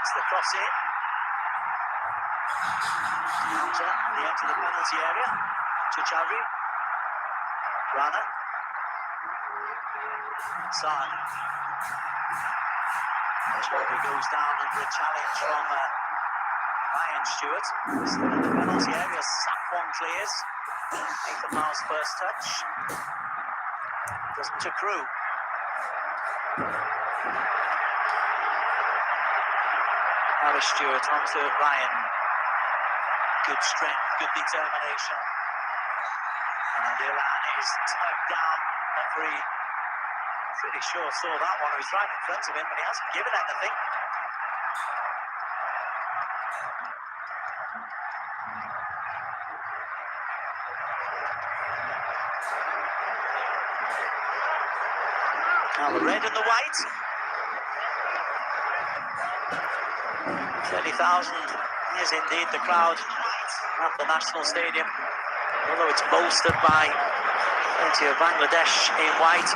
Takes the cross in. Hamza at the edge of the penalty area. Chowdhury. Rana. Sahn. Chowdhury goes down under a challenge from Ryan Stewart. Still in the penalty area. Safwan clears. Nathan Miles' first touch. Doesn't accrue. Harry Stewart onto Ryan. Good strength, good determination. And Iran is tugged down. Referee, pretty sure saw that one. He was right in front of him, but he hasn't given anything. Now the red and the white. 30,000 is indeed the crowd at the National Stadium, although it's bolstered by plenty of Bangladesh in white.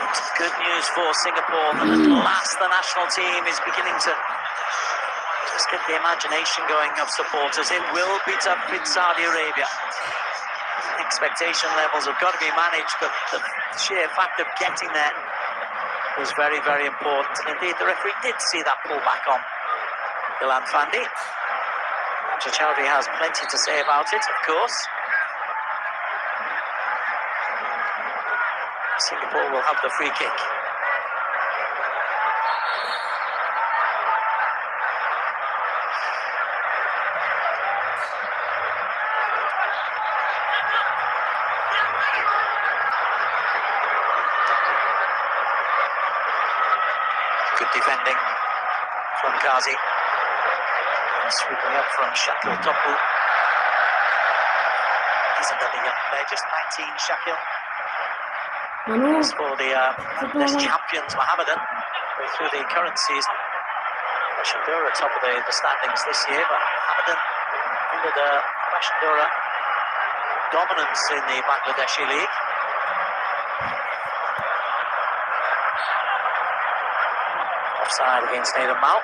It's good news for Singapore that at last the national team is beginning to just get the imagination going of supporters. It will be tough with Saudi Arabia. Expectation levels have got to be managed, but the sheer fact of getting there was very, very important. And indeed, the referee did see that pull back on Ilan Fandi. Chowdhury has plenty to say about it, of course. Singapore will have the free kick. Good defending from Kazi. Sweeping up from Shakil Topu. He's another young player, just 19, Shakil. As for the Bangladesh champions, Mohammedan, through the current season. Pashandura top of the standings this year, but Mohammedan under the Pashandura dominance in the Bangladeshi league. Offside against Nathan Mal.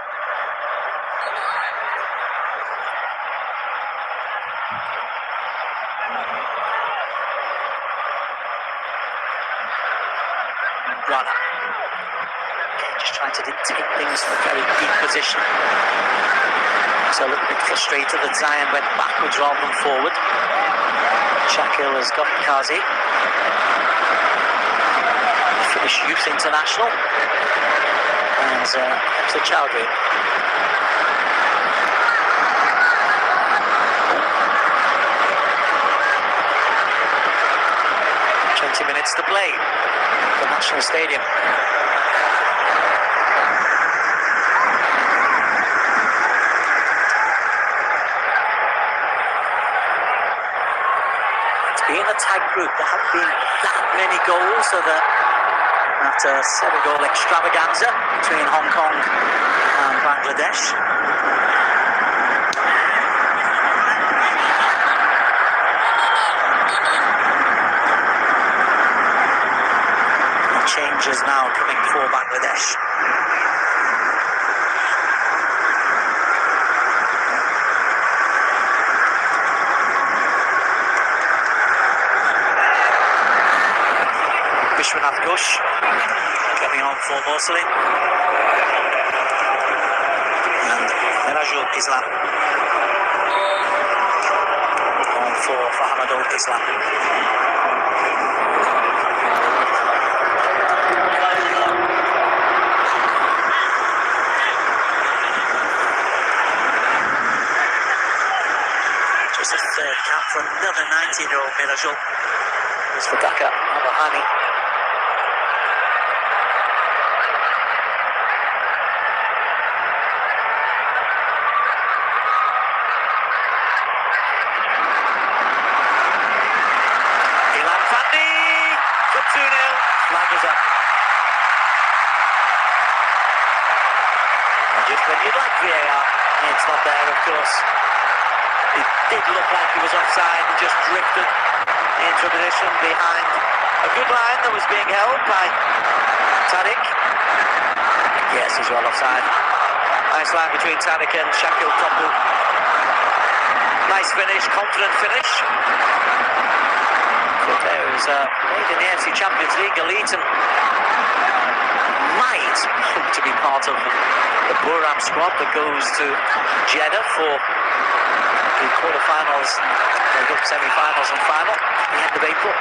Rana. Again, just trying to dictate things from a very deep position. So a little bit frustrated that Zion went backwards rather than forward. Shakil has got Kazi. Finnish youth international. And to Chowdhury. Minutes to play at the National Stadium. It's been a tight group. There haven't been that many goals, so that after 7-goal extravaganza between Hong Kong and Bangladesh. Changes now coming for Bangladesh. Vishwanath Ghosh coming on for Mosley. And Mirajul Islam on for Fahamadul Islam. For another 19-year-old Mirajul. It's for Dhaka Abahani. Ilan Fandi for 2-0. Flag is up. And just when you'd like VAR, it's not there, of course. It did look like he was offside, he just drifted into a position behind a good line that was being held by Tariq. Yes, he's well offside. Nice line between Tadic and Shakil Topu. Nice finish, confident finish. But there is made in the AFC Champions League. Leeton might hope to be part of the Buram squad that goes to Jeddah for the quarterfinals, the semi-finals and final at the end of April.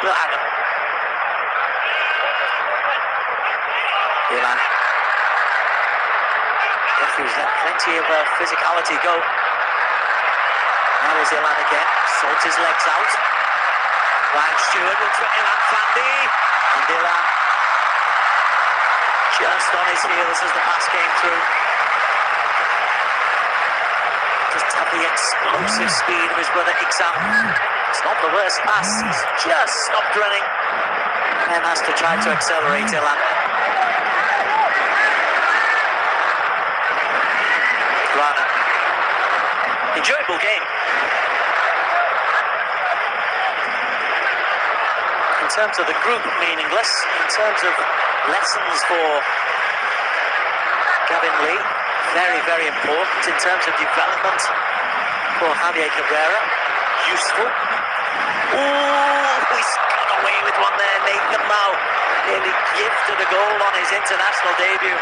Will Adam. Ilan. Referee's let plenty of physicality go. Now is Ilan again. Sorts his legs out. Ryan Stewart looks for Ilan Fandi. And Ilan just on his heels as the pass came through. Just have the explosive speed of his brother Iksam. It's not the worst pass. He's just stopped running and has to try to accelerate Ilan. Rana. Enjoyable game. In terms of the group, meaningless. In terms of lessons for Gavin Lee, very, very important. In terms of development for Javier Cabrera, useful. Ooh, he's got away with one there. Nathan Mao nearly gifted a goal on his international debut.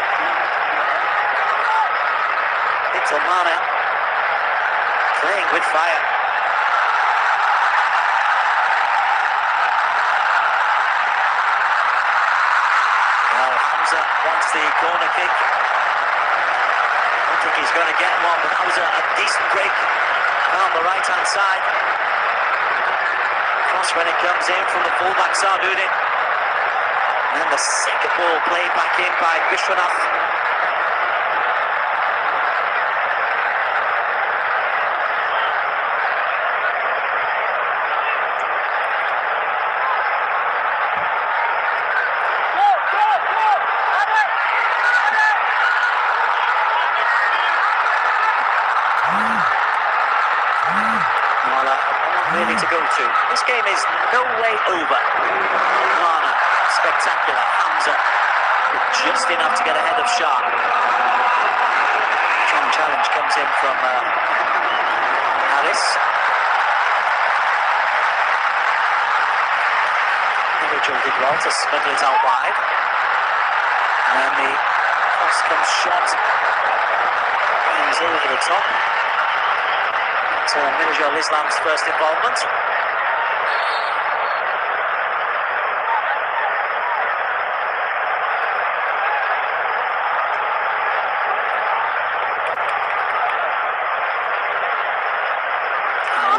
Victor Mana playing with fire. Well, Hamza wants the corner kick. I don't think he's going to get one, but that was a decent break on the right-hand side. Cross when it comes in from the fullback Sarduddin. And then the second ball played back in by Vishwanath. Really to go to. This game is no way over. Mana, spectacular. Hamza, just enough to get ahead of Shah. Strong challenge comes in from Harris. Individual did well to smuggle it out wide. And then the cross comes shot. Comes over the top. Minajul Islam's first involvement.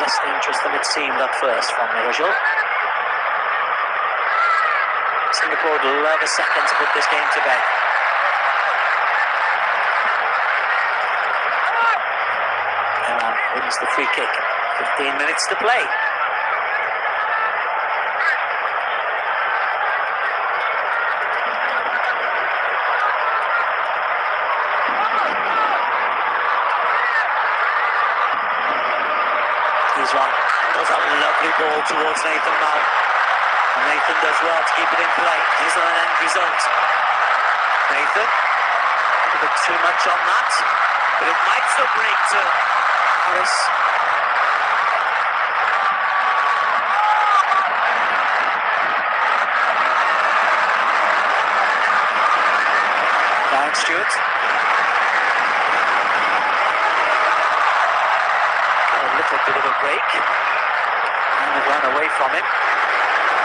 Less interest than it seemed at first from Minajul. Singapore would love a second to put this game to bed. Wins the free kick. 15 minutes to play. Here's one. Does a lovely ball towards Nathan Mao. And Nathan does well to keep it in play. Here's an end result. Nathan, a bit too much on that, but it might still break to Harris. Ryan Stewart. Got a little bit of a break. And they've run away from him.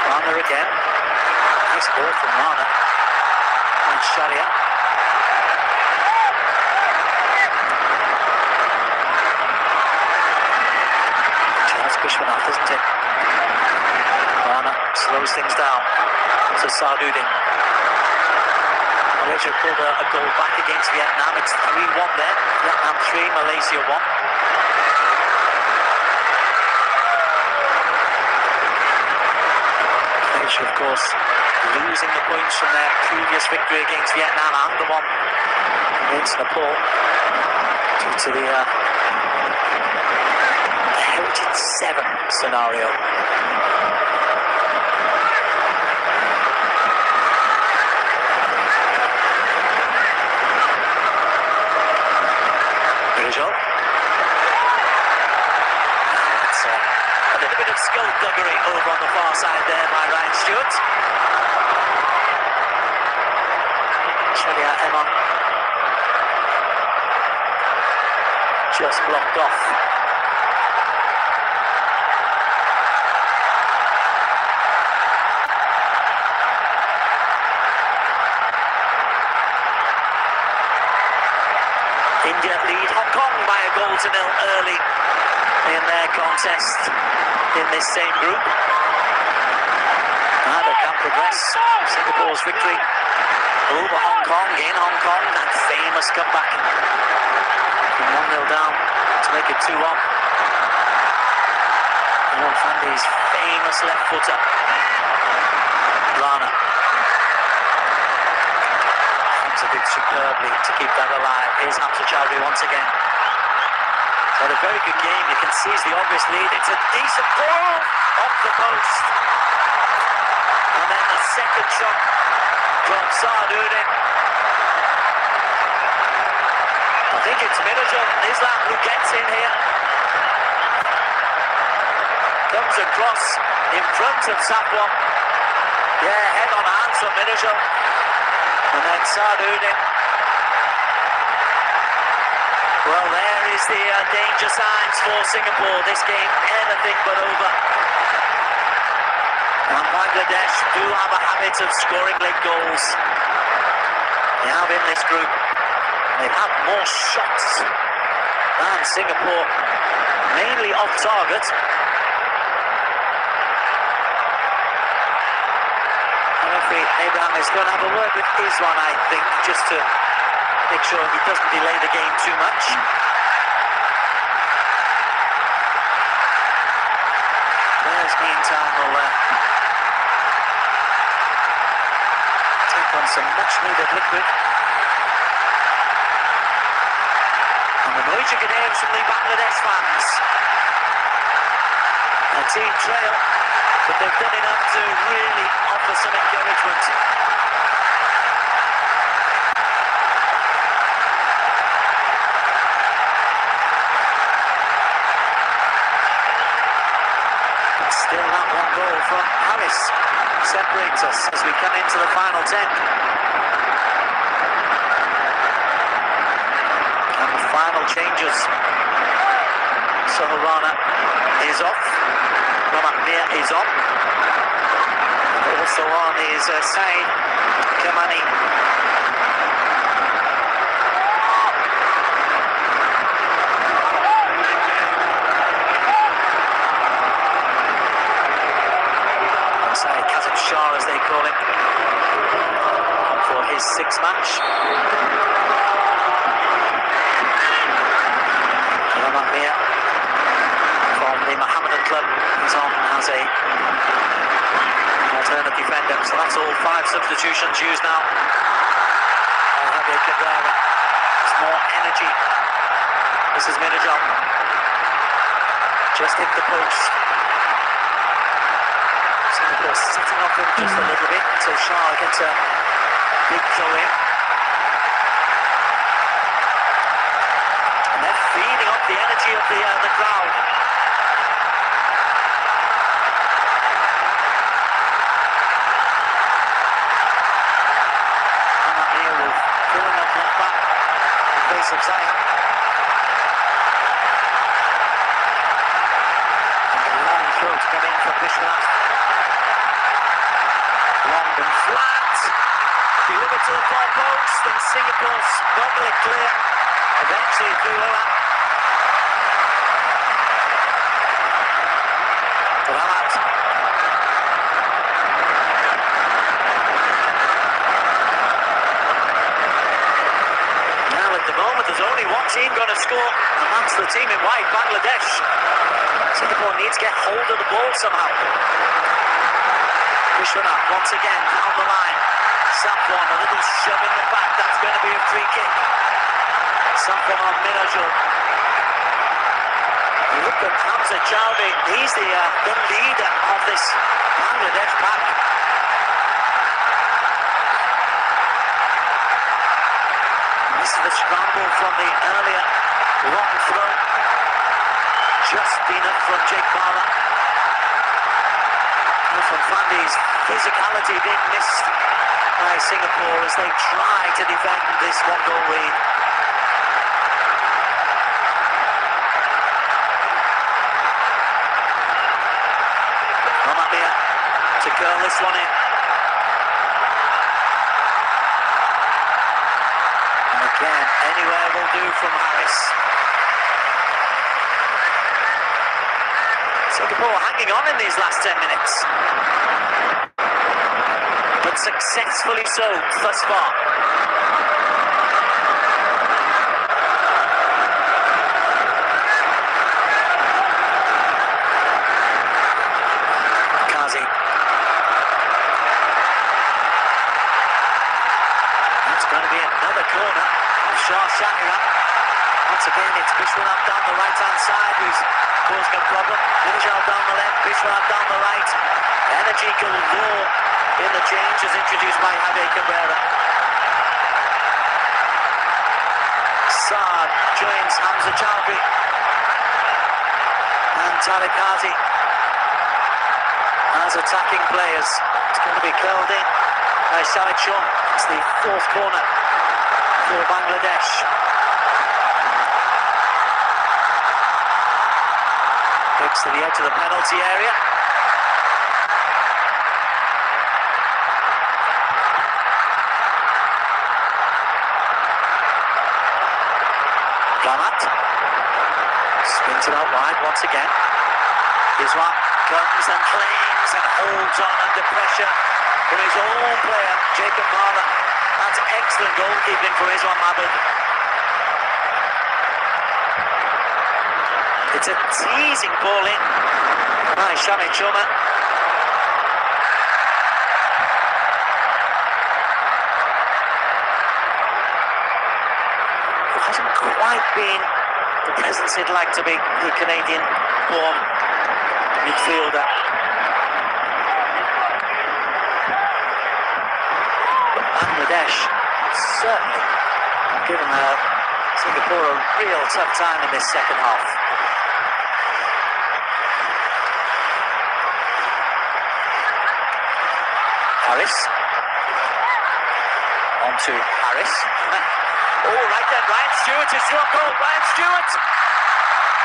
Rana again. Nice ball from Rana. And Sharia. Vishwanath, isn't it? Rana slows things down to Sarduddin. Malaysia pulled a goal back against Vietnam. It's 3-1 there. Vietnam 3, Malaysia 1. Malaysia, of course, losing the points from their previous victory against Vietnam and the one against Nepal due to the Heritage 7 scenario. on the far side there by Ryan Stewart. Shelia Emon just blocked off. India lead Hong Kong by a goal to nil early in their contest in this same group. Now they can progress. Singapore's victory over Hong Kong in Hong Kong, that famous comeback from 1-0 down to make it 2-1. Fandy's famous left footer. Rana a bit superbly to keep that alive. Here's Hamza Chowdhury once again. He's had a very good game. You can see the obvious lead. It's a decent ball off the post. And then the second shot from Sardudin. I think it's Minajul Islam who gets in here. Comes across in front of Sapwan. Yeah, head on hands from Minajul. And then Sardudin. Well, there is the danger signs for Singapore. This game, anything but over. And Bangladesh do have a habit of scoring late goals. They have in this group. They've had more shots than Singapore, mainly off target. Abraham is going to have a word with Iswan, I think, just to make sure he doesn't delay the game too much. There's meantime will take on some much needed liquid. And the noise you can hear from the Bangladesh fans. A team trail, but they've done enough to really offer some encouragement. But still that one goal from Harris separates us as we come into the final 10. And the final changes. Soharana is off. Ramat Mir is on. Also on is Saeed Kamani. Saeed Kazim Shah, as they call him, for his sixth match. Ramat Mir from the Mohammedan club is on as a alternate defender, so that's all 5 substitutions used now. Javier Cabrera, there's more energy. This is Minajul. Just hit the post. Singapore sitting off him just a little bit until Shah gets a big throw in. And they're feeding up the energy of the crowd. Of Zion. And a long throw to come in from Vishwanath. Long and flat. Delivered to the far post, and Singapore smuggle it clear. Eventually through Olam. Ramat. At the moment, there's only one team going to score, and that's the team in white, Bangladesh. Singapore needs to get hold of the ball somehow. Vishwanath once again down the line. Sapwan, a little shove in the back. That's going to be a free kick. Sapwan on Minajul. You look at Hamza Chowdhury. He's the leader of this Bangladesh pack. This is the scramble from the earlier long throw. Just enough from Jake Bala. from Fandi's physicality being missed by Singapore as they try to defend this one-goal lead. Mamamia to curl this one in. And again, anywhere will do from Harris. Singapore hanging on in these last 10 minutes. But successfully so thus far. Kazi. That's going to be another corner of Shah Shakira. Once again, it's Bishwanath down the right-hand side who's causing a problem. Minjal down the left, Bishwanath down the right. Energy galore in the changes introduced by Javier Cabrera. Saad joins Hamza Chowdhury and Tariq Kazi as attacking players. It's going to be curled in by Shahid Shum. It's the fourth corner for Bangladesh. Kicks to the edge of the penalty area. Gamat spins it out wide once again. Iswan comes and claims and holds on under pressure from his own player, Jacob Marler. That's excellent goalkeeping for Iswan Mahmood. It's a teasing ball in by Shamit Choma. It hasn't quite been the presence he'd like to be, the Canadian-born midfielder. But Bangladesh certainly given Singapore a real tough time in this second half. Harris. On to Harris. Oh, right then, Ryan Stewart is through a goal. Ryan Stewart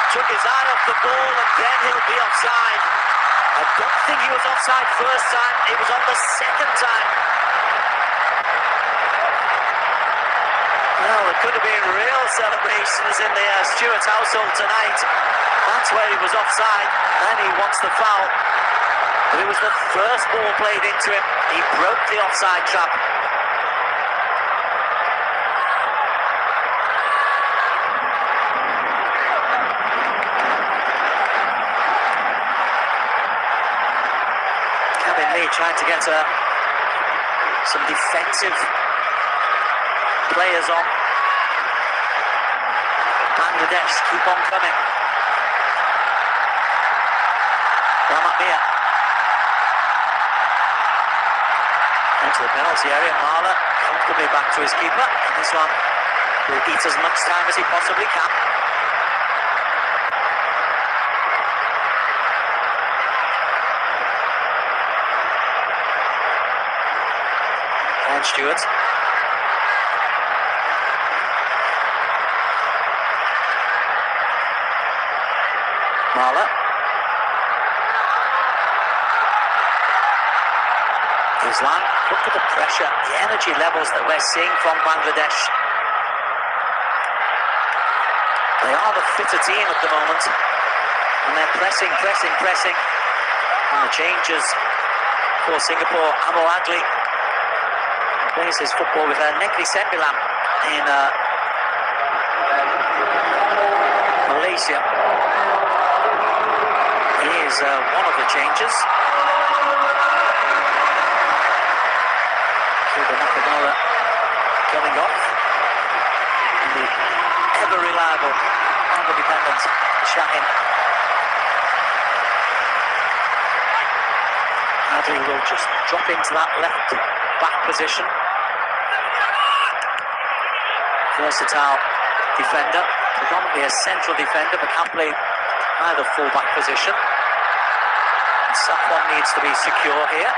took his eye off the ball and then he'll be offside. I don't think he was offside first time, it was on the second time. Well, there could have been real celebrations in the Stewart household tonight. That's where he was offside, then he wants the foul. But it was the first ball played into him. He broke the offside trap. Kevin Lee trying to get some defensive players on. Bangladesh keep on coming. Ramamia. Into the penalty area, Marler comfortably back to his keeper, and this one will eat as much time as he possibly can. And Stewart. Marler. Islam, look at the pressure, the energy levels that we're seeing from Bangladesh. They are the fitter team at the moment, and they're pressing. And the changes for Singapore, Amo Adli plays his football with Negri Sembilan in Malaysia. He is one of the changes. Nakamura coming off, and the ever reliable, ever dependent Shahin. Adli will just drop into that left back position. Versatile defender, predominantly a central defender, but can play either full back position. Safwan needs to be secure here.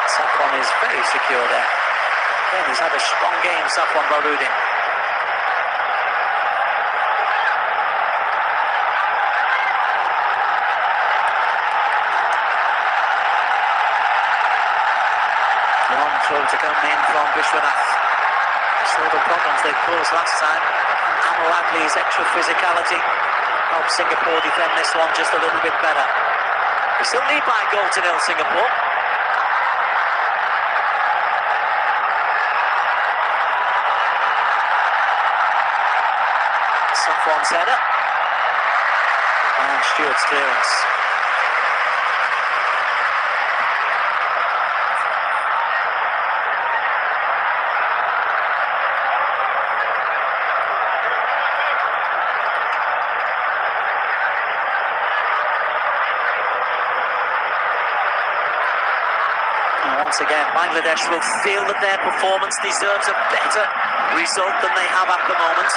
Safwan is very secure there. Again, he's had a strong game, Safwan Bahrudin. Long throw to come in from Vishwanath. Saw the problems they caused last time. Amol Aghley's extra physicality helped Singapore defend this one just a little bit better. They still lead by a goal to nil, Singapore. Safwan's header. And Stewart's clearance. Once again, Bangladesh will feel that their performance deserves a better result than they have at the moment.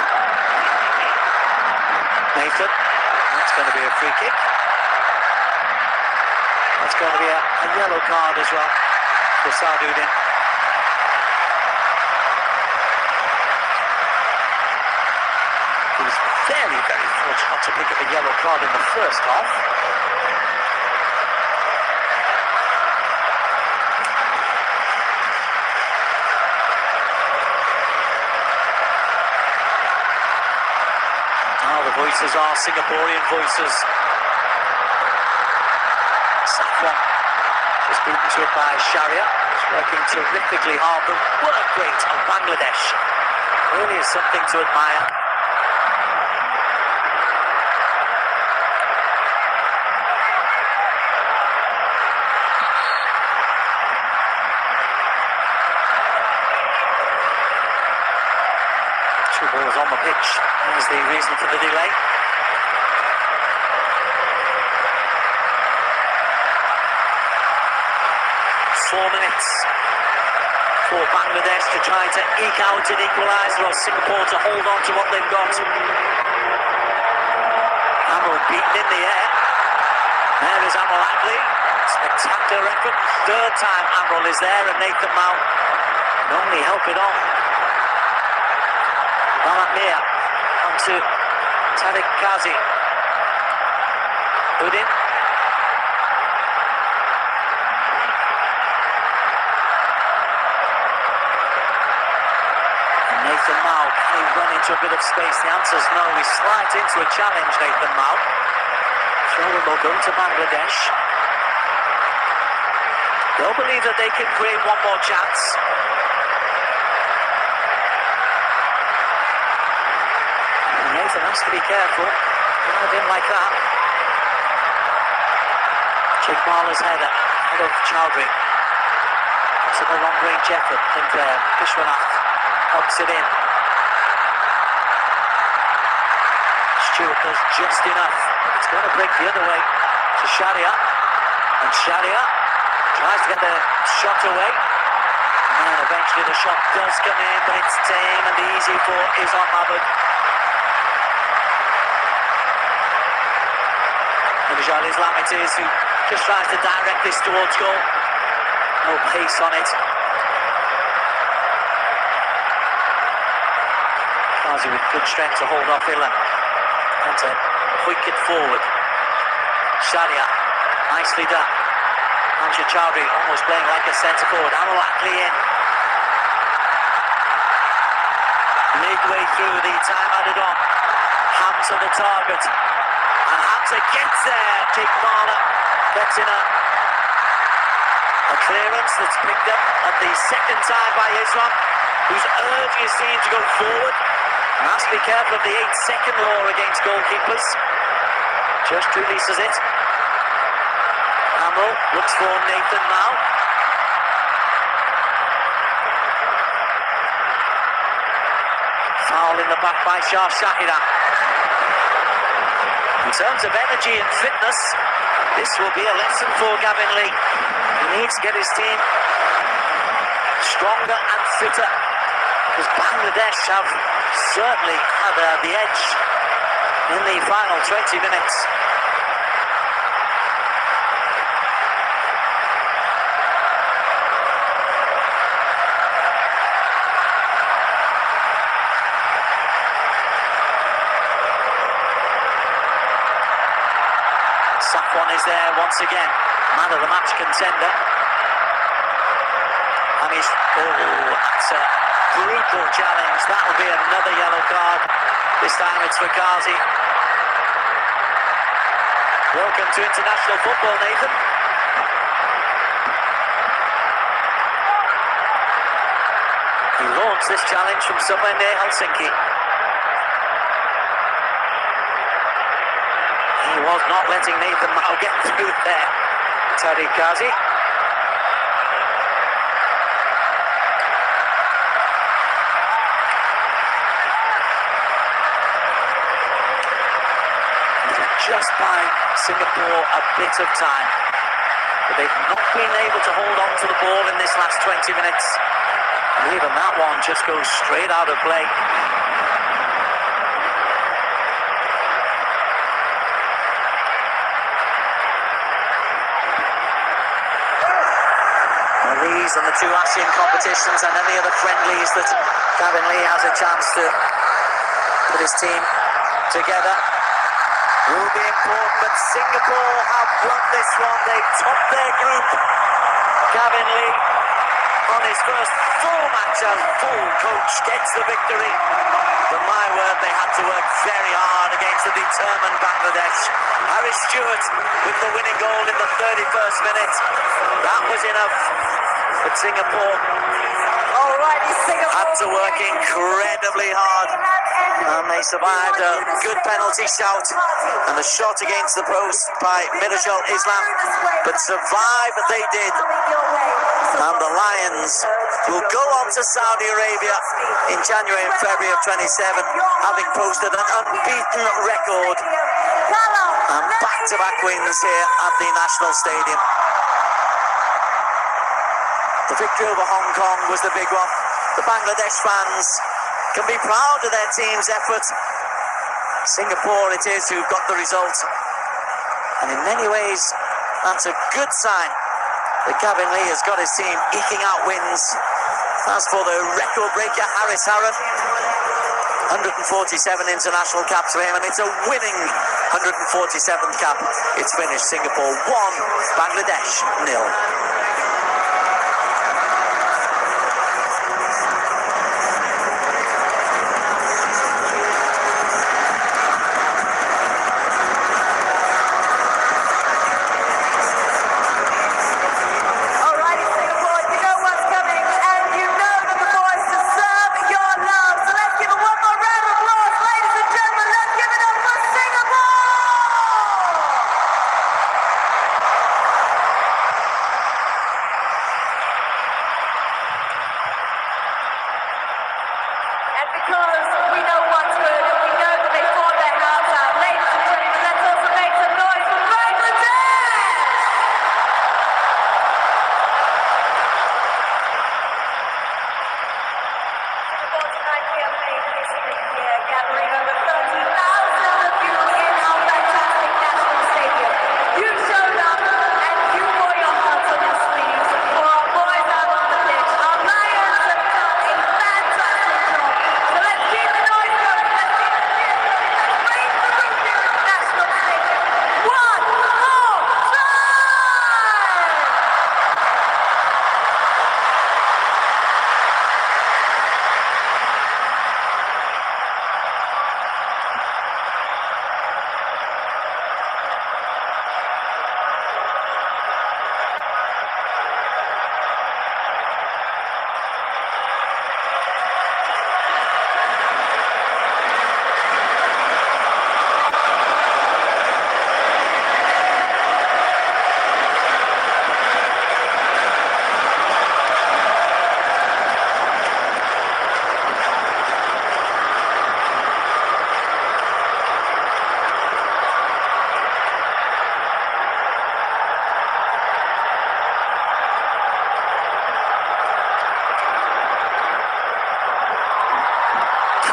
Nathan, that's going to be a free kick. That's going to be a yellow card as well for Sadudin. He was very, very fortunate to pick up a yellow card in the first half. Voices are Singaporean voices. Safwan just beaten to it by Sharia. He's working terrifically hard. The work rate of Bangladesh really is something to admire. Two balls on the pitch. There's the reason for the delay. 4 minutes for Bangladesh to try to eke out an equaliser, or Singapore to hold on to what they've got. Amol beaten in the air. There is Amol Aghley. Spectacular effort. Third time Amol is there, and Nathan Mao can only help it on. Mamat Mir onto Tariq Kazi. Udin. Nathan Mao, can he run into a bit of space? The answer is no. He slides into a challenge, Nathan Mao. Throw will go to Bangladesh. They'll believe that they can create one more chance. And Nathan has to be careful. Drive in like that. Chikmala's header. Head of Chowdhury. It's a long-range effort. I think Vishwanath helps it in. Stewart does just enough. It's going to break the other way to Sharia. And Sharia tries to get the shot away. And then eventually the shot does come in, but it's tame, and the easy for is on Mahmoud. And Vijay Islam it is, who just tries to direct this towards goal. No pace on it. Kazi with good strength to hold off Ilan. And to quick it forward. Sharia, nicely done. Amjad Chowdhury almost playing like a centre forward. Amol Aghley in. Midway through the time added on. Hamza the target. And Hamza gets there. Chikmala gets in a clearance that's picked up at the second time by Islam, who's urging his team to go forward. And has to be careful of the 8-second law against goalkeepers. Just releases it. Amol looks for Nathan Mao. Foul in the back by Shah Shahira. In terms of energy and fitness, this will be a lesson for Gavin Lee. He needs to get his team stronger and fitter, because Bangladesh have certainly had the edge in the final 20 minutes. is there once again. Man of the match contender. And he's, that's a brutal challenge. That will be another yellow card. This time it's for Kazi. Welcome to international football, Nathan. He launched this challenge from somewhere near Helsinki. He was not letting Nathan Mao get through there. Tariq Kazi. Just by Singapore a bit of time. But they've not been able to hold on to the ball in this last 20 minutes. And even that one just goes straight out of play. These and the two Asian competitions and any other friendlies that Gavin Lee has a chance to put his team together will be important, but Singapore have won this one. They've topped their group. Gavin Lee, on his first full match as full coach, gets the victory. But my word, they had to work very hard against the determined Bangladesh. Harris Stewart with the winning goal in the 31st minute. That was enough. But Singapore had to work incredibly hard. And they survived a good penalty shout and a shot against the post by Midajul Islam. But survive they did. And the Lions will go on to Saudi Arabia in January and February of 27, having posted an unbeaten record. And back-to-back wins here at the National Stadium. The victory over Hong Kong was the big one. The Bangladesh fans can be proud of their team's effort. Singapore it is who got the result. And in many ways, that's a good sign that Gavin Lee has got his team eking out wins. As for the record breaker, Haris Harun, 147 international caps for him, and it's a winning 147th cap. It's finished Singapore 1, Bangladesh 0.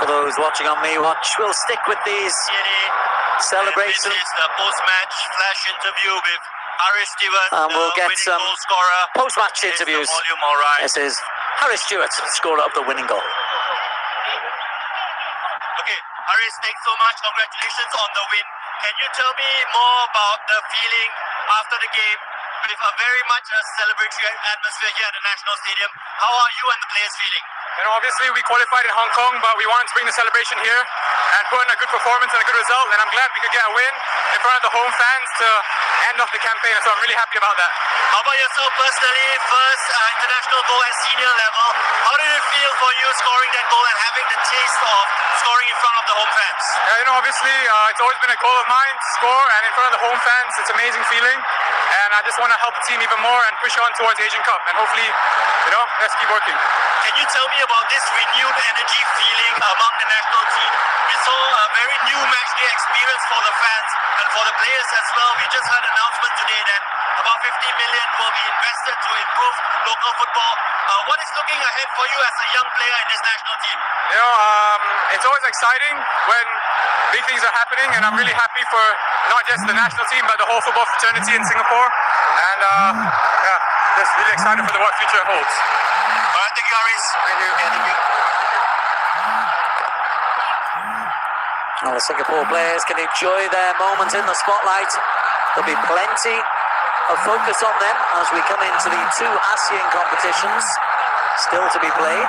Those watching on Me Watch will stick with these celebrations. This is the post-match flash interview with Harris Stewart, and we'll get some goal scorer. Post-match interviews. Volume all right. This is Harris Stewart, scorer of the winning goal. Okay, Harris, thanks so much. Congratulations on the win. Can you tell me more about the feeling after the game with a very much a celebratory atmosphere here at the National Stadium? How are you and the players feeling? You know, obviously we qualified in Hong Kong, but we wanted to bring the celebration here and put in a good performance and a good result. And I'm glad we could get a win in front of the home fans to end off the campaign. So I'm really happy about that. How about yourself personally? First international goal at senior level. How did it feel for you scoring that goal and having the taste of scoring in front of the home fans? Yeah, you know, obviously it's always been a goal of mine to score, and in front of the home fans, it's an amazing feeling. And I just want to help the team even more and push on towards Asian Cup. And hopefully, you know, let's keep working. Can you tell me about this renewed energy feeling among the national team? We saw a very new match day experience for the fans and for the players as well. We just heard an announcement today that about 50 million will be invested to improve local football. What is looking ahead for you as a young player in this national team? You know, it's always exciting when big things are happening, and I'm really happy for not just the national team, but the whole football fraternity in Singapore. And yeah, just really excited for what future holds. All right, thank you, Haris. Thank you. Yeah, thank you. Well, the Singapore players can enjoy their moment in the spotlight. There'll be plenty of focus on them as we come into the two ASEAN competitions still to be played.